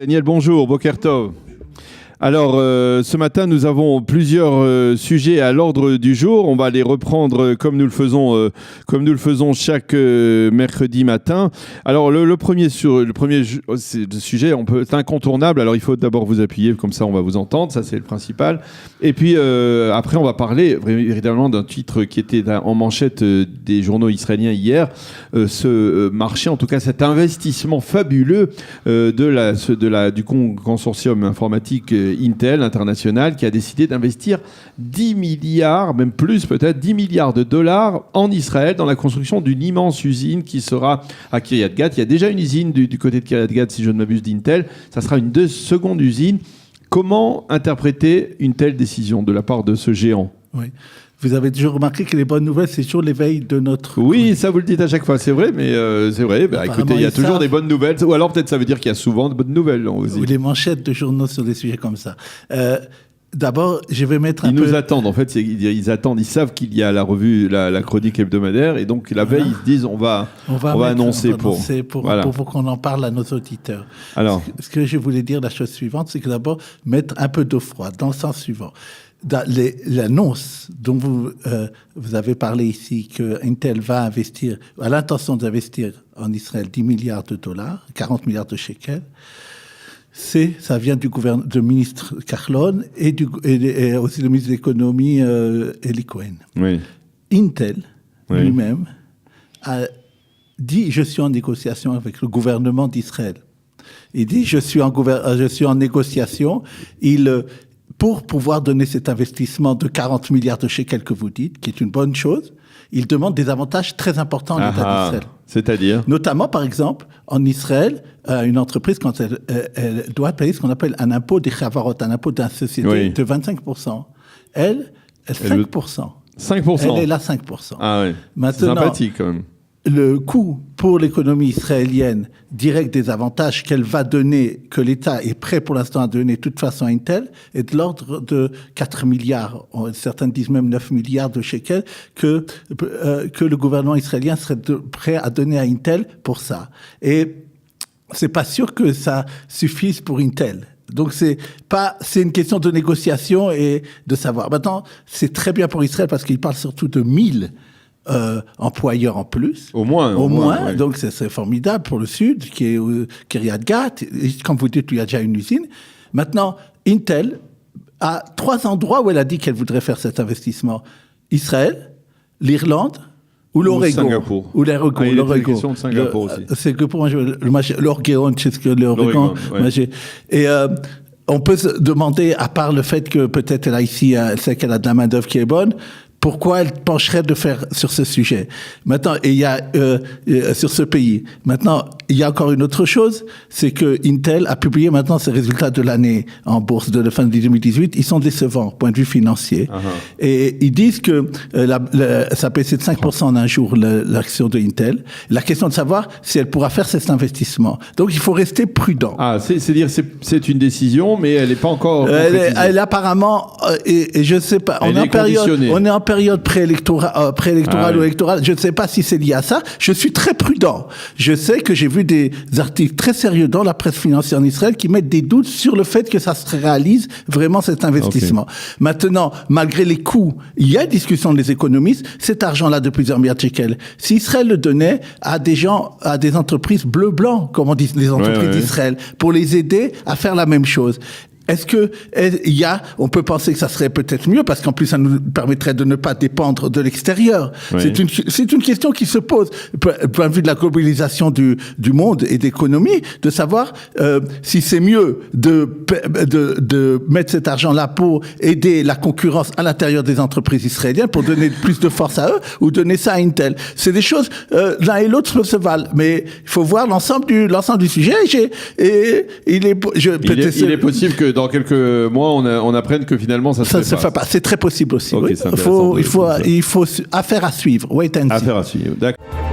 Daniel, bonjour, Boker Tov. Alors, ce matin, nous avons plusieurs sujets à l'ordre du jour. On va les reprendre comme nous le faisons chaque mercredi matin. Alors, le premier sujet, c'est incontournable. Alors, il faut d'abord vous appuyer, comme ça, on va vous entendre. Ça, c'est le principal. Et puis, après, on va parler évidemment d'un titre qui était en manchette des journaux israéliens hier. Ce marché, en tout cas, cet investissement fabuleux du consortium informatique Intel International qui a décidé d'investir 10 milliards, même plus peut-être, 10 milliards de dollars en Israël dans la construction d'une immense usine qui sera à Kiryat Gat. Il y a déjà une usine du côté de Kiryat Gat, si je ne m'abuse, d'Intel. Ça sera une seconde usine. Comment interpréter une telle décision de la part de ce géant ? Oui. Vous avez toujours remarqué que les bonnes nouvelles, c'est toujours l'éveil de notre... Oui, ça vous le dites à chaque fois, c'est vrai, mais c'est vrai. Bah, écoutez, il y a toujours des bonnes nouvelles. Ou alors peut-être ça veut dire qu'il y a souvent de bonnes nouvelles. Ou les manchettes de journaux sur des sujets comme ça. D'abord, je vais mettre Ils nous attendent, en fait, ils attendent, ils savent qu'il y a la revue, la chronique hebdomadaire, et donc la veille, ils se disent on va annoncer pour qu'on en parle à nos auditeurs. Alors, ce que je voulais dire, la chose suivante, c'est que d'abord, mettre un peu d'eau froide, dans le sens suivant. L'annonce dont vous avez parlé ici, que Intel va investir, a l'intention d'investir en Israël 10 milliards de dollars, 40 milliards de shekels, ça vient du ministre Kahlon et aussi le ministre de l'économie Eli Cohen. Oui. Intel lui-même a dit « Je suis en négociation avec le gouvernement d'Israël ». Il dit « Je suis en négociation ». Pour pouvoir donner cet investissement de 40 milliards de shekels que vous dites, qui est une bonne chose, il demande des avantages très importants à l'État d'Israël. C'est-à-dire ? Notamment, par exemple, en Israël, une entreprise, quand elle doit payer ce qu'on appelle un impôt des chavarot, un impôt d'une société de 25%, elle 5%. 5%. Elle est là 5%. Ah oui. C'est sympathique quand même. Le coût pour l'économie israélienne direct des avantages qu'elle va donner, que l'État est prêt pour l'instant à donner de toute façon à Intel, est de l'ordre de 4 milliards, certains disent même 9 milliards de shekels, que le gouvernement israélien serait prêt à donner à Intel pour ça. Et c'est pas sûr que ça suffise pour Intel. Donc c'est une question de négociation et de savoir. Maintenant, c'est très bien pour Israël parce qu'il parle surtout de 1000 employeurs en plus. Au moins. Oui. Donc, c'est formidable pour le Sud, qui est Kiryat Gat. Comme vous dites, il y a déjà une usine. Maintenant, Intel a 3 endroits où elle a dit qu'elle voudrait faire cet investissement. Israël, l'Irlande, ou l'Oregon. Singapour. Ou l'Oregon. Il y a une question de Singapour aussi. C'est que pour moi, l'Oregon, c'est ce que l'Oregon. Et on peut se demander, à part le fait que peut-être elle a ici, elle sait qu'elle a de la main-d'œuvre qui est bonne, pourquoi elle pencherait de faire sur ce sujet. Maintenant, il y a sur ce pays. Maintenant, il y a encore une autre chose, c'est que Intel a publié maintenant ses résultats de l'année en bourse de la fin de 2018. Ils sont décevants, point de vue financier. Et ils disent que ça a baissé de 5% en un jour l'action de Intel. La question de savoir si elle pourra faire cet investissement. Donc, il faut rester prudent. Ah, c'est-à-dire c'est une décision, mais elle n'est pas encore concrétisée. Elle apparemment, et je ne sais pas, on est en période préélectorale ou électorale, je ne sais pas si c'est lié à ça. Je suis très prudent. Je sais que j'ai vu des articles très sérieux dans la presse financière en Israël qui mettent des doutes sur le fait que ça se réalise vraiment cet investissement. Maintenant, malgré les coûts, il y a discussion des économistes, cet argent-là de plusieurs milliards de shekels, si Israël le donnait à des entreprises bleu-blanc, comme on dit les entreprises d'Israël, pour les aider à faire la même chose. Est-ce que on peut penser que ça serait peut-être mieux parce qu'en plus ça nous permettrait de ne pas dépendre de l'extérieur. Oui. C'est une question qui se pose, point de vue de la globalisation du monde et d'économie, de savoir si c'est mieux de mettre cet argent-là pour aider la concurrence à l'intérieur des entreprises israéliennes pour donner plus de force à eux ou donner ça à Intel. C'est des choses l'un et l'autre se valent, mais il faut voir l'ensemble du sujet. Il est possible que dans quelques mois, on apprenne que finalement, ça se fait pas. C'est très possible aussi. Okay, oui. Il faut affaire à suivre. Wait and see. Affaire à suivre. D'accord.